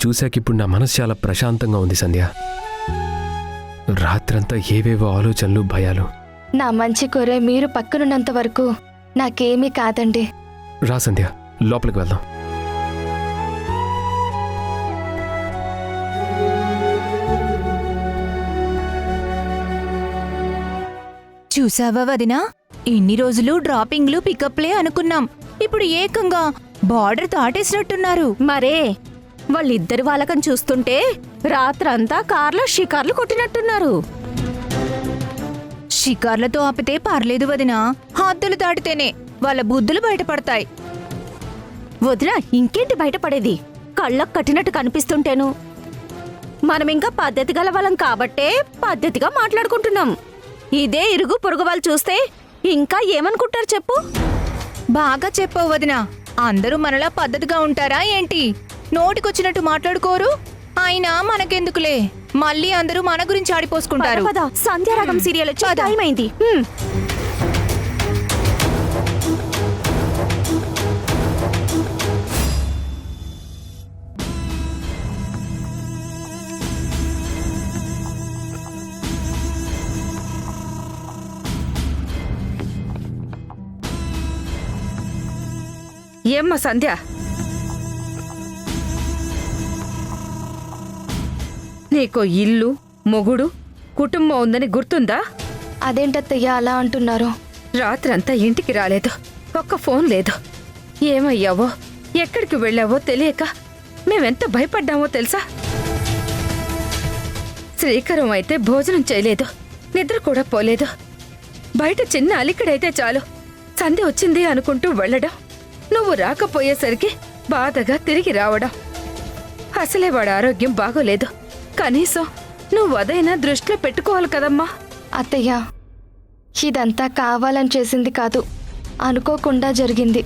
చూశాక ఇప్పుడు నా మనసు చాలా ప్రశాంతంగా ఉంది సంధ్య. రాత్రంతా ఏవేవో ఆలోచనలు, భయాలు. నా మంచి కోరే మీరు పక్కనున్నంత వరకు నాకేమీ కాదండి. రా సంధ్య, లోపలికి వెళ్దాం. చూసావా వదినా, ఇన్ని రోజులు డ్రాపింగ్లు పికప్లే అనుకున్నాం, ఇప్పుడు ఏకంగా బార్డర్ దాటేసినట్టున్నారు. మరే వాళ్ళిద్దరి వాళ్ళకని చూస్తుంటే రాత్రంతా కార్లో షికార్లు కొట్టినట్టున్నారు. షికార్లతో ఆపితే పర్లేదు వదినా, హద్దులు దాటితేనే వాళ్ళ బుద్ధులు బయటపడతాయి. వదినా, ఇంకేంటి బయటపడేది? కళ్ళకు కట్టినట్టు కనిపిస్తుంటేను. మనమింకా పద్ధతి గల వాళ్ళం కాబట్టే పద్ధతిగా మాట్లాడుకుంటున్నాం. ఇదే ఇరుగు పొరుగు వాళ్ళు చూస్తే ఇంకా ఏమనుకుంటారు చెప్పు? బాగా చెప్పావు వదినా, అందరూ మనలా పద్ధతిగా ఉంటారా ఏంటి? నోటికొచ్చినట్టు మాట్లాడుకోరు. అయినా మనకెందుకులే, మళ్ళీ అందరూ మన గురించి ఆడిపోసుకుంటారు. పద, సంధ్యారాగం సీరియల్ వచ్చి టైం అయింది. ఏమ్మా సంధ్య, నీకో ఇల్లు, మొగుడు, కుటుంబం ఉందని గుర్తుందా? అదేంటత్తయ్య అలా అంటున్నారు? రాత్రంతా ఇంటికి రాలేదు, ఒక్క ఫోన్ లేదు. ఏమయ్యావో, ఎక్కడికి వెళ్ళావో తెలియక మేమెంత భయపడ్డామో తెలుసా? శ్రీకరం అయితే భోజనం చేయలేదు, నిద్ర కూడా పోలేదు. బయట చిన్న అలికిడైతే చాలు సంధ్య వచ్చింది అనుకుంటూ వెళ్ళడం, నువ్వు రాకపోయేసరికి బాధగా తిరిగి రావడం. అసలే వాడి ఆరోగ్యం బాగోలేదు. కనీసం నువ్వు అదైనా దృష్టిలో పెట్టుకోవాలి కదమ్మా. అత్తయ్య, ఇదంతా కావాలని చేసింది కాదు, అనుకోకుండా జరిగింది.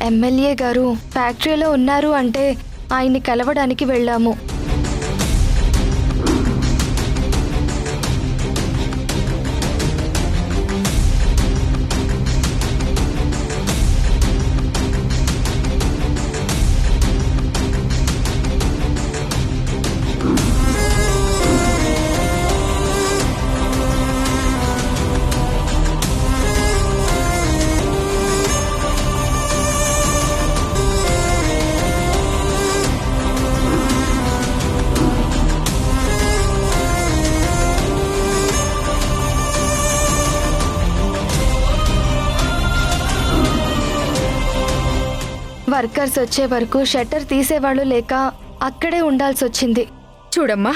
ఎమ్మెల్యే గారు ఫ్యాక్టరీలో ఉన్నారు అంటే ఆయన్ని కలవడానికి వెళ్ళాము. వర్కర్స్ వచ్చే వరకు షట్టర్ తీసేవాళ్ళు లేక అక్కడే ఉండాల్సి వచ్చింది. చూడమ్మా,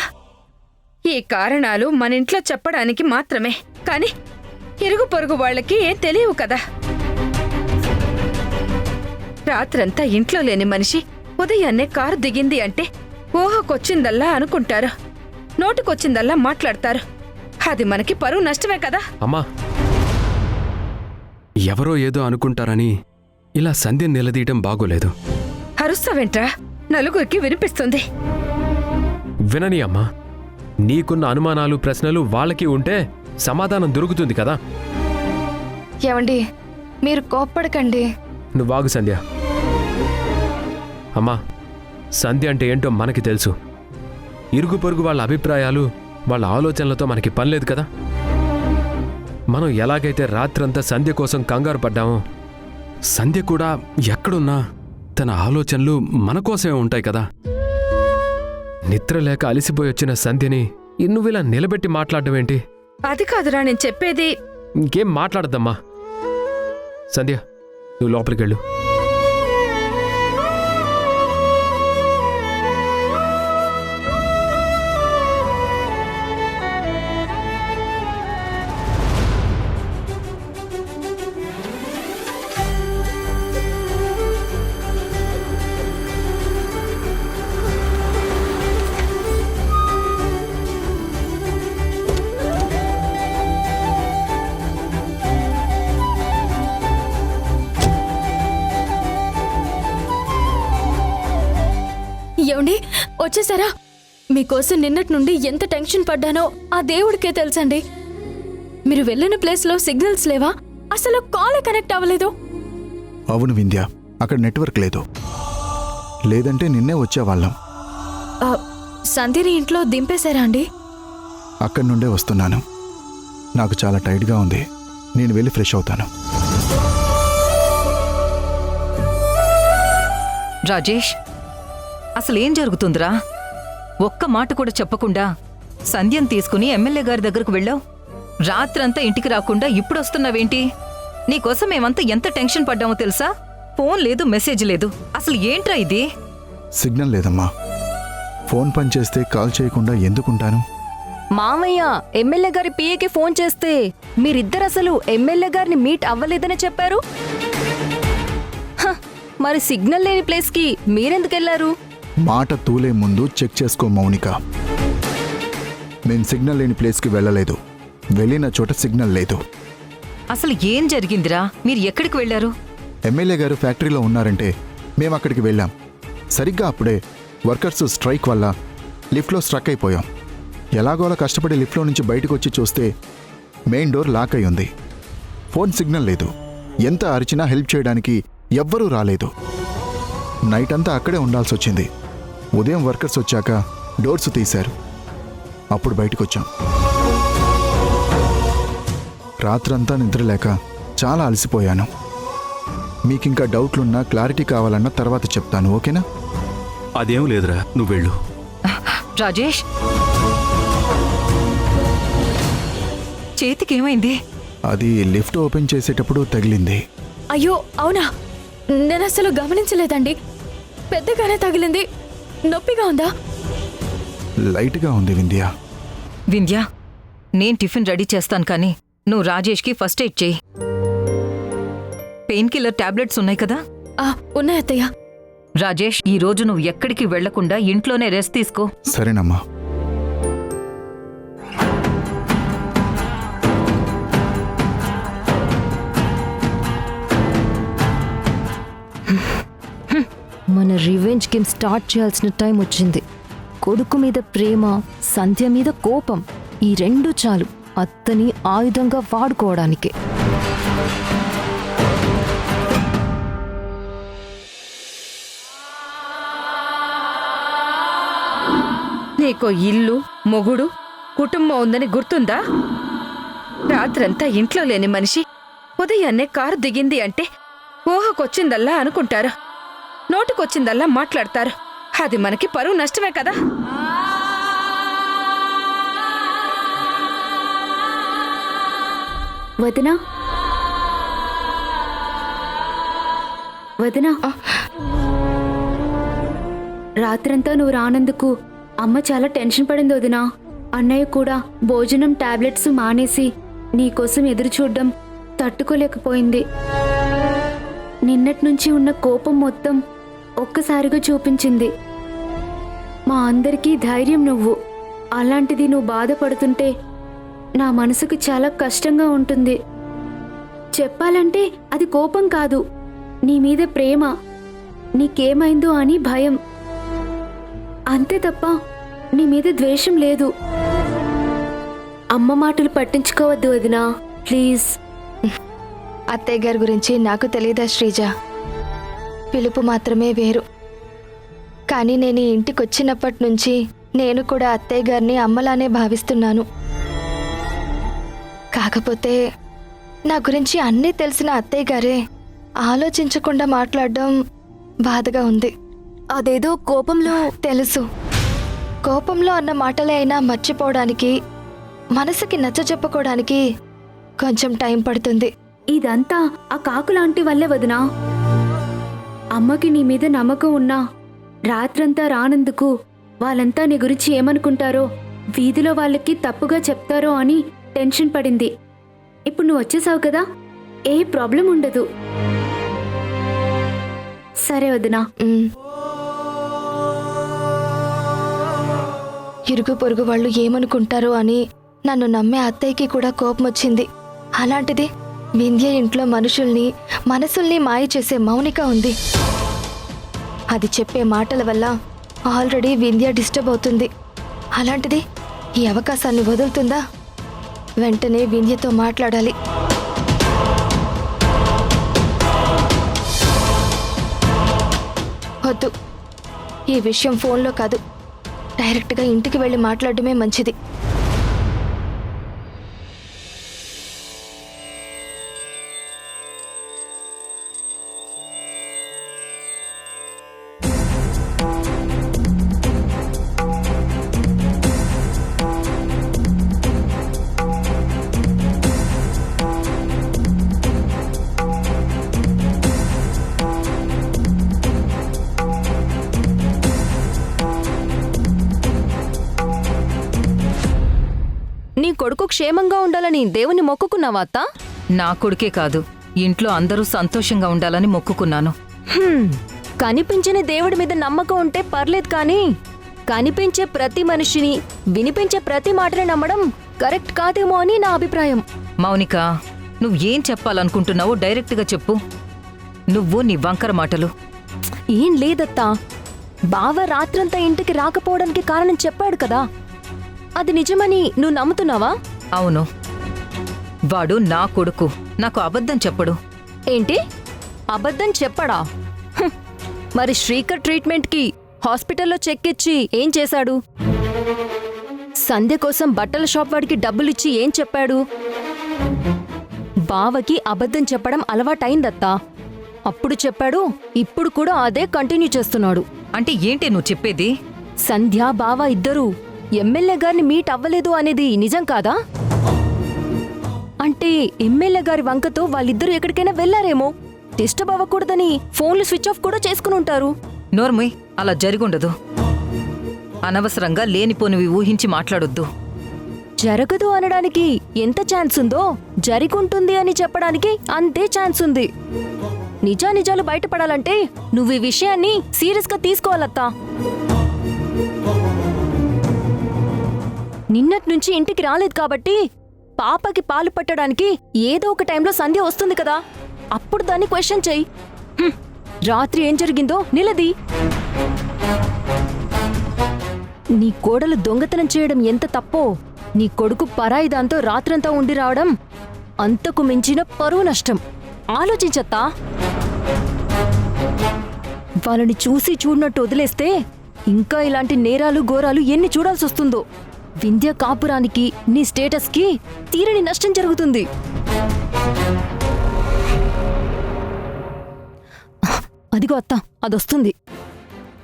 ఈ కారణాలు మన ఇంట్లో చెప్పడానికి మాత్రమే, కానీ ఇరుగు పొరుగు వాళ్ళకి ఏం తెలియవు కదా. రాత్రంతా ఇంట్లో లేని మనిషి ఉదయాన్నే కారు దిగింది అంటే ఊహకొచ్చిందల్లా అనుకుంటారు, నోటికొచ్చిందల్లా మాట్లాడతారు. అది మనకి పరువు నష్టమే కదా. అమ్మా, ఎవరో ఏదో అనుకుంటారని ఇలా సంధ్య నిలదీయటం బాగోలేదు. అరుస్తావేంట్రా? నలుగురికి వినిపిస్తుంది. వినని అమ్మా, నీకున్న అనుమానాలు, ప్రశ్నలు వాళ్ళకి ఉంటే సమాధానం దొరుకుతుంది కదా. ఏమండి, మీరు కోప్పడకండి. నువ్వాగు సంధ్య. అమ్మా, సంధ్య అంటే ఏంటో మనకి తెలుసు. ఇరుగు పొరుగు వాళ్ళ అభిప్రాయాలు, వాళ్ళ ఆలోచనలతో మనకి పనిలేదు కదా. మనం ఎలాగైతే రాత్రంతా సంధ్య కోసం కంగారు పడ్డామో, సంధ్య కూడా ఎక్కడున్నా తన ఆలోచనలు మన కోసమే ఉంటాయి కదా. నిద్రలేక అలిసిపోయి వచ్చిన సంధ్యని నువ్విలా నిలబెట్టి మాట్లాడడం ఏంటి? అది కాదురా నేను చెప్పేది. ఇంకేం మాట్లాడద్దమ్మా. సంధ్య, నువ్వు లోపలికెళ్ళు. ఏమండి, వచ్చేసారా? మీకోసం నిన్నటి నుండి ఎంత టెన్షన్ పడ్డానో ఆ దేవుడికే తెలుసండి. మీరు వెళ్ళిన ప్లేస్లో సిగ్నల్స్ లేవా? అసలు కాలే కనెక్ట్ అవ్వలేదు. అవును వింధ్య, అక్కడ నెట్వర్క్ లేదు. లేదంటే నిన్నే వచ్చేవాళ్ళం. ఆ, సంధ్యని ఇంట్లో దింపేశారా అండి? అక్కడి నుండే వస్తున్నాను. నాకు చాలా టైట్గా ఉంది. నేను వెళ్ళి ఫ్రెష్ అవుతాను. రాజేష్, అసలేం జరుగుతుందిరా? ఒక్క మాట కూడా చెప్పకుండా సంధ్యం తీసుకుని ఎమ్మెల్యే గారి దగ్గరకు వెళ్ళావు. రాత్రంతా ఇంటికి రాకుండా ఇప్పుడొస్తున్నావేంటి? నీకోసం మేమంతా ఎంత టెన్షన్ పడ్డామో తెలుసా? ఫోన్ లేదు, మెసేజ్ లేదు. అసలు ఏంట్రా ఇది? సిగ్నల్ లేదమ్మా. ఫోన్ పనిచేస్తే కాల్ చేయకుండా ఎందుకుంటాను? మామయ్య ఎమ్మెల్యే గారి పిఏకి ఫోన్ చేస్తే మీరిద్దరు అసలు ఎమ్మెల్యే గారిని మీట్ అవ్వలేదని చెప్పారు. హ, మరి సిగ్నల్ లేని ప్లేస్కి మీరెందుకెళ్లారు? మాట తూలే ముందు చెక్ చేసుకో మౌనిక. మేం సిగ్నల్ లేని ప్లేస్కి వెళ్ళలేదు. వెళ్ళిన చోట సిగ్నల్ లేదు. అసలు ఏం జరిగిందిరా? మీరు ఎక్కడికి వెళ్లారు? ఎమ్మెల్యే గారు ఫ్యాక్టరీలో ఉన్నారంటే మేము అక్కడికి వెళ్ళాం. సరిగ్గా అప్పుడే వర్కర్స్ స్ట్రైక్ వల్ల లిఫ్ట్లో స్ట్రక్ అయిపోయాం. ఎలాగోలా కష్టపడి లిఫ్ట్లో నుంచి బయటకు వచ్చి చూస్తే మెయిన్ డోర్ లాక్ అయి ఉంది. ఫోన్ సిగ్నల్ లేదు. ఎంత అరిచినా హెల్ప్ చేయడానికి ఎవ్వరూ రాలేదు. నైట్ అంతా అక్కడే ఉండాల్సి వచ్చింది. ఉదయం వర్కర్స్ వచ్చాక డోర్స్ తీశారు. అప్పుడు బయటకు వచ్చాం. రాత్రంతా నిద్రలేక చాలా అలసిపోయాను. మీకింకా డౌట్లున్నా క్లారిటీ కావాలన్నా తర్వాత చెప్తాను, ఓకేనా? అదేం లేదురా, నువ్వు వెళ్ళు. రాజేష్, చేతికేమైంది? అది లిఫ్ట్ ఓపెన్ చేసేటప్పుడు తగిలింది. అయ్యో అవునా? నేను అసలు గమనించలేదండి. పెద్దగానే తగిలింది. నొప్పిగా ఉందా? లైట్గా ఉంది వింధ్య. వింధ్య, నేను టిఫిన్ రెడీ చేస్తాను కానీ నువ్వు రాజేష్కి ఫస్ట్ ఎయిడ్ చేయి. పెయిన్ కిల్లర్ టాబ్లెట్స్ ఉన్నాయి కదా? ఉన్నాయి అత్తయ్య. రాజేష్, ఈ రోజు నువ్వు ఎక్కడికి వెళ్లకుండా ఇంట్లోనే రెస్ట్ తీసుకో. సరేనమ్మా. మన రివెంజ్ గేమ్ స్టార్ట్ చేయాల్సిన టైం వచ్చింది. కొడుకు మీద ప్రేమ, సంధ్య మీద కోపం, ఈ రెండు చాలు అత్తని ఆయుధంగా వాడుకోవడానికి. నీకో ఇల్లు, మొగుడు, కుటుంబం ఉందని గుర్తుందా? రాత్రంతా ఇంట్లో లేని మనిషి ఉదయాన్నే కారు దిగింది అంటే ఊహకొచ్చిందల్లా అనుకుంటారు, నోటికొచ్చిందల్లా మాట్లాడతారు. అది మనకి పరువు నష్టమే కదా. వదినా, వదినా, రాత్రంతా నువ్వు రానందుకు అమ్మ చాలా టెన్షన్ పడింది వదినా. అన్నయ్య కూడా భోజనం టాబ్లెట్స్ మానేసి నీకోసం ఎదురు చూడ్డం తట్టుకోలేకపోయింది. నిన్నటి నుంచి ఉన్న కోపం మొత్తం ఒక్కసారిగా చూపించింది. మా అందరికీ ధైర్యం నువ్వు. అలాంటిది నువ్వు బాధపడుతుంటే నా మనసుకు చాలా కష్టంగా ఉంటుంది. చెప్పాలంటే అది కోపం కాదు, నీ మీద ప్రేమ. నీకేమైందో అని భయం, అంతే తప్ప నీ మీద ద్వేషం లేదు. అమ్మ మాటలు పట్టించుకోవద్దు వదినా, ప్లీజ్. అత్తయ్య గారి గురించి నాకు తెలీదా శ్రీజ? పిలుపు మాత్రమే వేరు. కానీ నేను ఈ ఇంటికి వచ్చినప్పటి నుంచి నేను కూడా అత్తయ్య గారిని అమ్మలానే భావిస్తున్నాను. కాకపోతే నా గురించి అన్నీ తెలిసిన అత్తయ్య గారే ఆలోచించకుండా మాట్లాడడం బాధగా ఉంది. అదేదో కోపంలో. తెలుసు, కోపంలో అన్న మాటలే అయినా మర్చిపోవడానికి, మనసుకి నచ్చ చెప్పుకోవడానికి కొంచెం టైం పడుతుంది. ఇదంతా ఆ కాకులాంటి వల్లే వదినా. అమ్మకి నీ మీద నమ్మకం ఉన్నా రాత్రంతా రానందుకు వాళ్ళంతా నీ గురించి ఏమనుకుంటారో, వీధిలో వాళ్ళకి తప్పుగా చెప్తారో అని టెన్షన్ పడింది. ఇప్పుడు నువ్వు వచ్చేసావు కదా, ఏ ప్రాబ్లం ఉండదు. సరే వదినా. ఇరుగు పొరుగు వాళ్ళు ఏమనుకుంటారో అని నన్ను నమ్మే అత్తయ్యకి కూడా కోపం వచ్చింది. అలాంటిది వింధ్య ఇంట్లో మనుషుల్ని, మనసుల్ని మాయ చేసే మౌనిక ఉంది. అది చెప్పే మాటల వల్ల ఆల్రెడీ వింధ్య డిస్టర్బ్ అవుతుంది. అలాంటిది ఈ అవకాశాన్ని వదులుతుందా? వెంటనే వింధ్యతో మాట్లాడాలి. వద్దు, ఈ విషయం ఫోన్లో కాదు, డైరెక్ట్గా ఇంటికి వెళ్ళి మాట్లాడడమే మంచిది. నీ కొడుకు క్షేమంగా ఉండాలని దేవుని మొక్కుకున్నావా అత్తా? నా కొడుకే కాదు, ఇంట్లో అందరూ సంతోషంగా ఉండాలని మొక్కుకున్నాను. కనిపించని దేవుడి మీద నమ్మకం ఉంటే పర్లేదు కానీ కనిపించే ప్రతి మనిషిని, వినిపించే ప్రతి మాటని నమ్మడం కరెక్ట్ కాదేమో అని నా అభిప్రాయం. మౌనిక, నువ్వేం చెప్పాలనుకుంటున్నావో డైరెక్ట్గా చెప్పు. నువ్వు నీ వంకర మాటలు. ఏం లేదత్తా, బావ రాత్రంతా ఇంటికి రాకపోవడానికి కారణం చెప్పాడు కదా, అది నిజమని నువ్వు నమ్ముతున్నావా? అవును, వాడు నా కొడుకు, నాకు అబద్ధం చెప్పడు. ఏంటి, అబద్ధం చెప్పడా? మరి శ్రీకర్ ట్రీట్మెంట్కి హాస్పిటల్లో చెక్ ఇచ్చి ఏం చేశాడు? సంధ్య కోసం బట్టల షాప్ వాడికి డబ్బులిచ్చి ఏం చెప్పాడు? బావకి అబద్ధం చెప్పడం అలవాటైందత్తా. అప్పుడు చెప్పాడు, ఇప్పుడు కూడా అదే కంటిన్యూ చేస్తున్నాడు. అంటే ఏంటి నువ్వు చెప్పేది? సంధ్య బావ ఇద్దరూ ఎమ్మెల్యే గారిని మీట్ అవ్వలేదు అనేది నిజం కాదా? అంటే ఎమ్మెల్యే గారి వంకతో వాళ్ళిద్దరూ ఎక్కడికైనా వెళ్లారేమో, డిస్టర్బ్ అవ్వకూడదని ఫోన్లు స్విచ్ ఆఫ్ కూడా చేసుకుని ఉంటారు. నోర్ముయ్, అలా జరిగుండదు. అనవసరంగా లేనిపోనివి ఊహించి మాట్లాడొద్దు. జరగదు అనడానికి ఎంత ఛాన్స్ ఉందో, జరిగుంటుంది అని చెప్పడానికి అంతే ఛాన్స్ ఉంది. నిజానిజాలు బయటపడాలంటే నువ్వు ఈ విషయాన్ని సీరియస్గా తీసుకోవాలత్తా. నిన్నట్నుంచి ఇంటికి రాలేదు కాబట్టి పాపకి పాలు పట్టడానికి ఏదో ఒక టైంలో సంధ్య వస్తుంది కదా, అప్పుడు దాన్ని క్వశ్చన్ చెయ్యి. రాత్రి ఏం జరిగిందో నిలది. నీ కోడలు దొంగతనం చేయడం ఎంత తప్పో, నీ కొడుకు పరాయి దాంతో రాత్రంతా ఉండి రావడం అంతకు మించిన పరువు నష్టం. ఆలోచించత్తా. వాళ్ళని చూసి చూడనట్టు వదిలేస్తే ఇంకా ఇలాంటి నేరాలు ఘోరాలు ఎన్ని చూడాల్సి వస్తుందో. వింధ్య కాపురానికి, నీ స్టేటస్కి తీరని నష్టం జరుగుతుంది. అదిగో అత్త, అదొస్తుంది.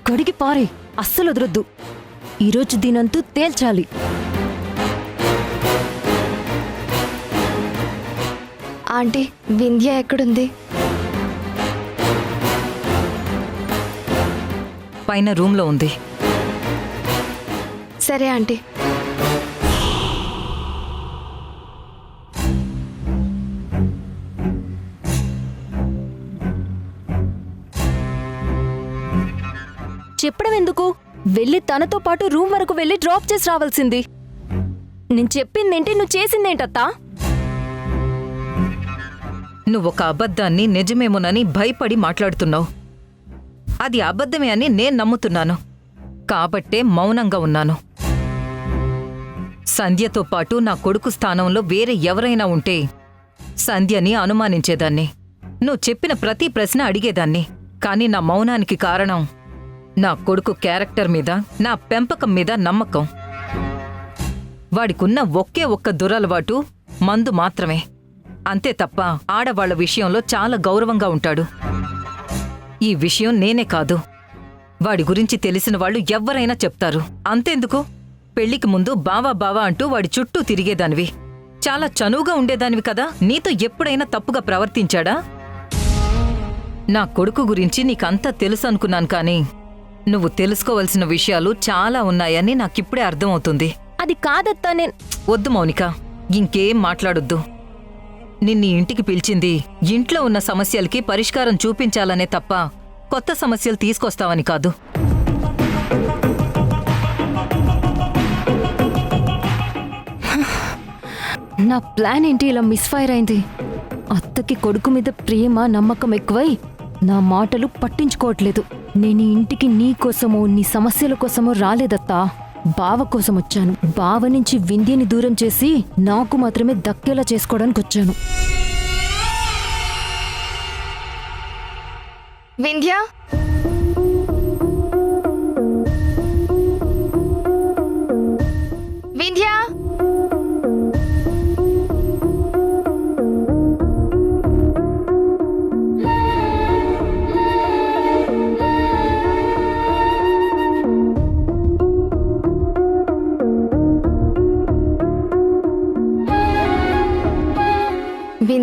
కడిగి పారే, అస్సలు వదలొద్దు. ఈరోజు దీనంతూ తేల్చాలి. ఆంటీ, వింధ్య ఎక్కడుంది? పైన రూమ్లో ఉంది. సరే ఆంటీ. చెప్పడం ఎందుకు? వెళ్ళి తనతో పాటు రూమ్ వరకు వెళ్ళి డ్రాప్ చేసి రావాల్సింది. నేను చెప్పిందేంటి, నువ్వు చేసిందేంటత్తా? నువ్వొక అబద్ధాన్ని నిజమేమోనని భయపడి మాట్లాడుతున్నావు. అది అబద్ధమే అని నేను నమ్ముతున్నాను, కాబట్టే మౌనంగా ఉన్నాను. సంధ్యతో పాటు నా కొడుకు స్థానంలో వేరే ఎవరైనా ఉంటే సంధ్యని అనుమానించేదాన్ని. నువ్వు చెప్పిన ప్రతి ప్రశ్న అడిగేదాన్ని. కానీ నా మౌనానికి కారణం నా కొడుకు క్యారెక్టర్ మీద, నా పెంపకం మీద నమ్మకం. వాడికున్న ఒకే ఒక్క దురలవాటు మందు మాత్రమే. అంతే తప్ప ఆడవాళ్ల విషయంలో చాలా గౌరవంగా ఉంటాడు. ఈ విషయం నేనే కాదు, వాడి గురించి తెలిసిన వాళ్ళు ఎవ్వరైనా చెప్తారు. అంతెందుకు, పెళ్లికి ముందు బావా బావా అంటూ వాడి చుట్టూ తిరిగేదానివి. చాలా చనువుగా ఉండేదానివి కదా. నీతో ఎప్పుడైనా తప్పుగా ప్రవర్తించాడా? నా కొడుకు గురించి నీకంతా తెలుసు అనుకున్నాను, కానీ నువ్వు తెలుసుకోవలసిన విషయాలు చాలా ఉన్నాయని నాకిప్పుడే అర్థమవుతుంది. అది కాదత్తా. వద్దు మౌనిక, ఇంకేం మాట్లాడొద్దు. నిన్ని ఇంటికి పిలిచింది ఇంట్లో ఉన్న సమస్యలకి పరిష్కారం చూపించాలనే తప్ప కొత్త సమస్యలు తీసుకొస్తావని కాదు. నా ప్లాన్ ఏంటి ఇలా మిస్ఫైర్ అయింది? అత్తకి కొడుకు మీద ప్రేమ, నమ్మకం ఎక్కువై నా మాటలు పట్టించుకోవట్లేదు. నేను ఈ ఇంటికి నీ కోసమో నీ సమస్యల కోసమో రాలేదత్తా, బావ కోసం వచ్చాను. బావ నుంచి వింధ్యని దూరం చేసి నాకు మాత్రమే దక్కేలా చేసుకోవడానికి వచ్చాను. వింధ్య,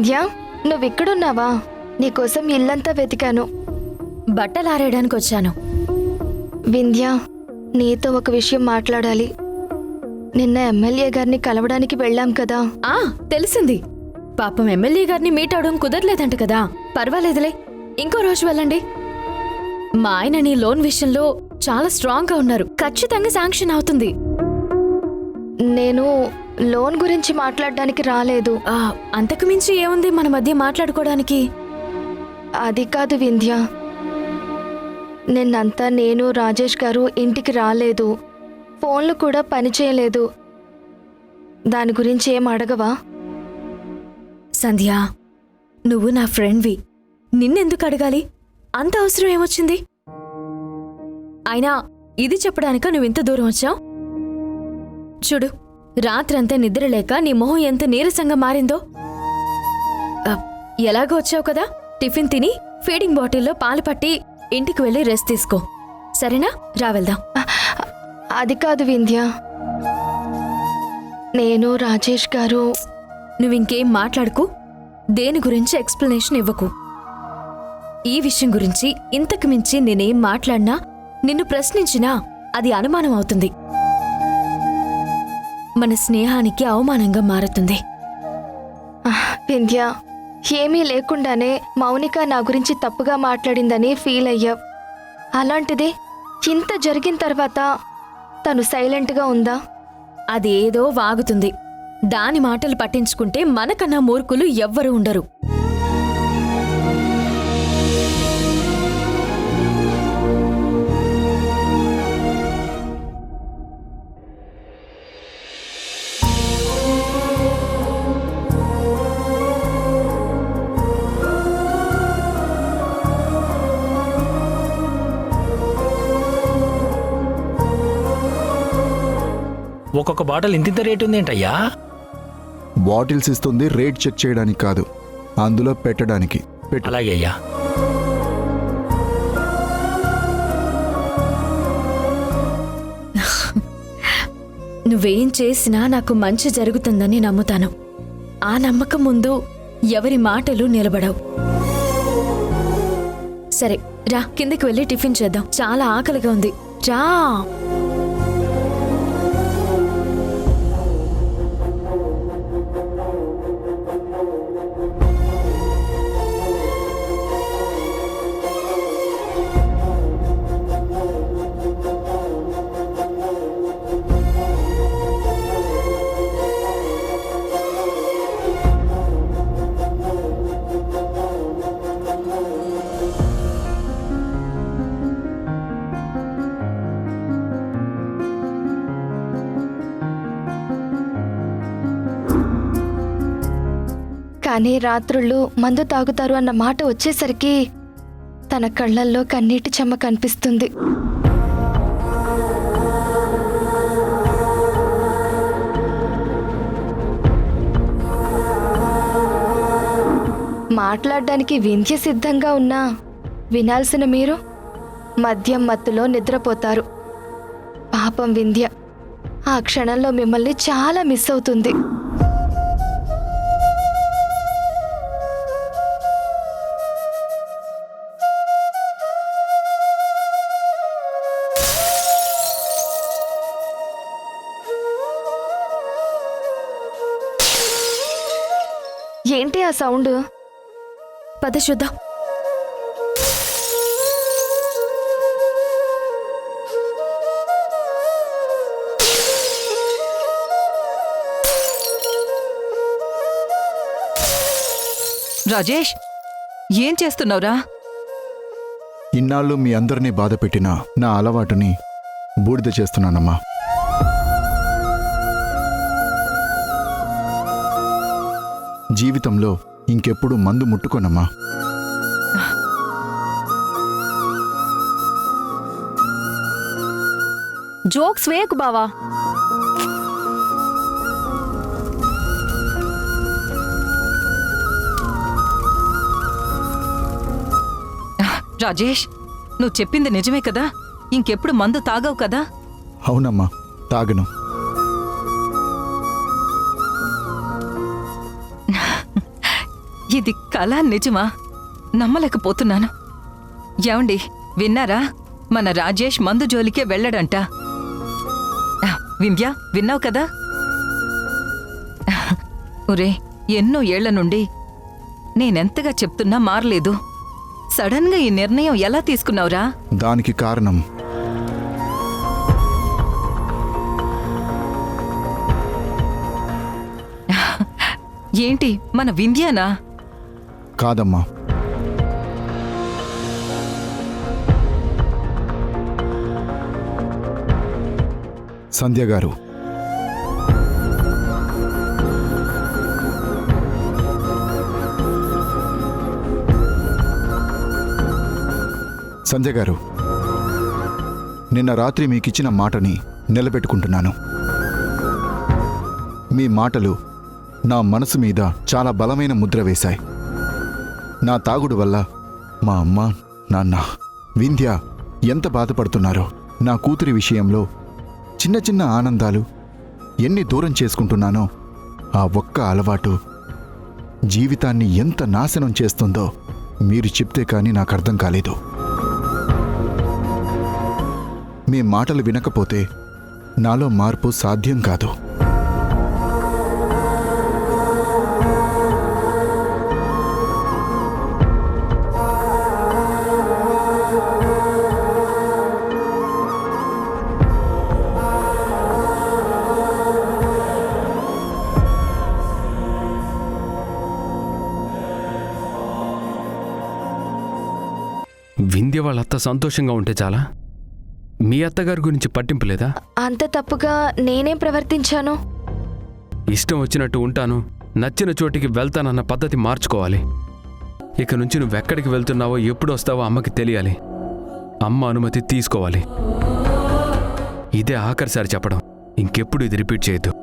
వింధ్య, నువ్విక్కడున్నావా? నీకోసం ఇల్లంతా వెతికాను. బట్టలు ఆరేయడానికి వచ్చాను. వింధ్య, నీతో ఒక విషయం మాట్లాడాలి. నిన్న ఎమ్మెల్యే గారిని కలవడానికి వెళ్ళాం కదా. ఆ తెలిసింది. పాపం ఎమ్మెల్యే గారిని మీట్ అవడం కుదరలేదంట కదా. పర్వాలేదులే, ఇంకో రోజు వెళ్ళండి. మా ఆయన నీ లోన్ విషయంలో చాలా స్ట్రాంగ్గా ఉన్నారు. ఖచ్చితంగా శాంక్షన్ అవుతుంది. నేను లోన్ గురించి మాట్లాడడానికి రాలేదు. అంతకు మించి ఏముంది మన మధ్య మాట్లాడుకోవడానికి? అది కాదు వింధ్య, నిన్నంతా నేను రాజేష్ గారు ఇంటికి రాలేదు, ఫోన్లు కూడా పనిచేయలేదు. దాని గురించి ఏం అడగవా? సంధ్య, నువ్వు నా ఫ్రెండ్వి, నిన్నెందుకు అడగాలి? అంత అవసరం ఏమొచ్చింది? అయినా ఇది చెప్పడానిక నువ్వింత దూరం వచ్చావు? చూడు, రాత్రంతా నిద్రలేక నీ మొహం ఎంత నీరసంగా మారిందో. ఎలాగో వచ్చావు కదా, టిఫిన్ తిని ఫీడింగ్ బాటిల్లో పాలు పట్టి ఇంటికి వెళ్ళి రెస్ట్ తీసుకో, సరేనా? రావెళ్దాం. అది కాదు వింధ్య, నేను రాజేష్ గారు. నువ్వింకేం మాట్లాడుకు, దేని గురించి ఎక్స్ప్లెనేషన్ ఇవ్వకు. ఈ విషయం గురించి ఇంతకు మించి నేనేం మాట్లాడినా, నిన్ను ప్రశ్నించినా అది అనుమానం అవుతుంది. మన స్నేహానికి అవమానంగా మారుతుంది. వింధ్య, ఏమీ లేకుండానే మౌనిక నా గురించి తప్పుగా మాట్లాడిందని ఫీల్ అయ్యా. అలాంటిది ఇంత జరిగిన తర్వాత తను సైలెంట్గా ఉందా? అదేదో వాగుతుంది. దాని మాటలు పట్టించుకుంటే మనకన్నా మూర్ఖులు ఎవ్వరూ ఉండరు. ఒక్కొక్క బాటిల్ ఇంత రేటు ఉంది ఏంటయ్యా? బాటిల్స్ ఇస్తుంది రేట్ చెక్ చేయడానికి కాదు, అందులో పెట్టడానికి. అలాగే అయ్యా. నువ్వేం చేసినా నాకు మంచి జరుగుతుందని నమ్ముతాను. ఆ నమ్మకం ముందు ఎవరి మాటలు నిలబడవు. సరే రా, కిందకి వెళ్ళి టిఫిన్ చేద్దాం. చాలా ఆకలిగా ఉంది, రా. కానీ రాత్రుళ్ళు మందు తాగుతారు అన్న మాట వచ్చేసరికి తన కళ్ళల్లో కన్నీటి చెమ్మ కనిపిస్తుంది. మాట్లాడడానికి వింధ్య సిద్ధంగా ఉన్నా వినాల్సిన మీరు మద్యం మత్తులో నిద్రపోతారు. పాపం వింధ్య ఆ క్షణంలో మిమ్మల్ని చాలా మిస్ అవుతుంది. ఏంటి ఆ సౌండ్? పద చూద్దాం. రాజేష్, ఏం చేస్తున్నావురా? ఇన్నాళ్ళు మీ అందరినీ బాధ పెట్టిన నా అలవాటుని బూడిద చేస్తున్నానమ్మా. జీవితంలో ఇంకెప్పుడు మందు ముట్టుకోనమ్మా. జోక్స్ వేయకు బావా. రాజేష్, నువ్వు చెప్పింది నిజమే కదా? ఇంకెప్పుడు మందు తాగవు కదా? అవునమ్మా, తాగను. ఇది కళ నిజమా? నమ్మలేకపోతున్నాను. ఏమండి, విన్నారా? మన రాజేష్ మందు జోలికే వెళ్ళడంట. వింధ్య, విన్నావు కదా? ఒరే, ఎన్నో ఏళ్ల నుండి నేనెంతగా చెప్తున్నా మారలేదు. సడన్ గా ఈ నిర్ణయం ఎలా తీసుకున్నావురా? దానికి కారణం ఏంటి, మన వింధ్యానా? కాదమ్మా, సంధ్య గారు. సంధ్య గారు, నిన్న రాత్రి మీకిచ్చిన మాటని నిలబెట్టుకుంటున్నాను. మీ మాటలు నా మనసు మీద చాలా బలమైన ముద్ర వేశాయి. నా తాగుడు వల్ల మా అమ్మ, నాన్న, వింధ్య ఎంత బాధపడుతున్నారో, నా కూతురి విషయంలో చిన్న చిన్న ఆనందాలు ఎన్ని దూరం చేసుకుంటున్నానో, ఆ ఒక్క అలవాటు జీవితాన్ని ఎంత నాశనం చేస్తుందో మీరు చెప్తే కానీ నాకు అర్థం కాలేదు. మీ మాటలు వినకపోతే నాలో మార్పు సాధ్యం కాదు. వింధ్య వాళ్ళ అత్త సంతోషంగా ఉంటే చాలా? మీ అత్తగారి గురించి పట్టింపు లేదా? అంత తప్పుగా నేనేం ప్రవర్తించాను? ఇష్టం వచ్చినట్టు ఉంటాను, నచ్చిన చోటికి వెళ్తానన్న పద్ధతి మార్చుకోవాలి. ఇక నుంచి నువ్వెక్కడికి వెళ్తున్నావో, ఎప్పుడు వస్తావో అమ్మకి తెలియాలి. అమ్మ అనుమతి తీసుకోవాలి. ఇదే ఆఖరిసారి చెప్పడం. ఇంకెప్పుడు ఇది రిపీట్ చేయొద్దు.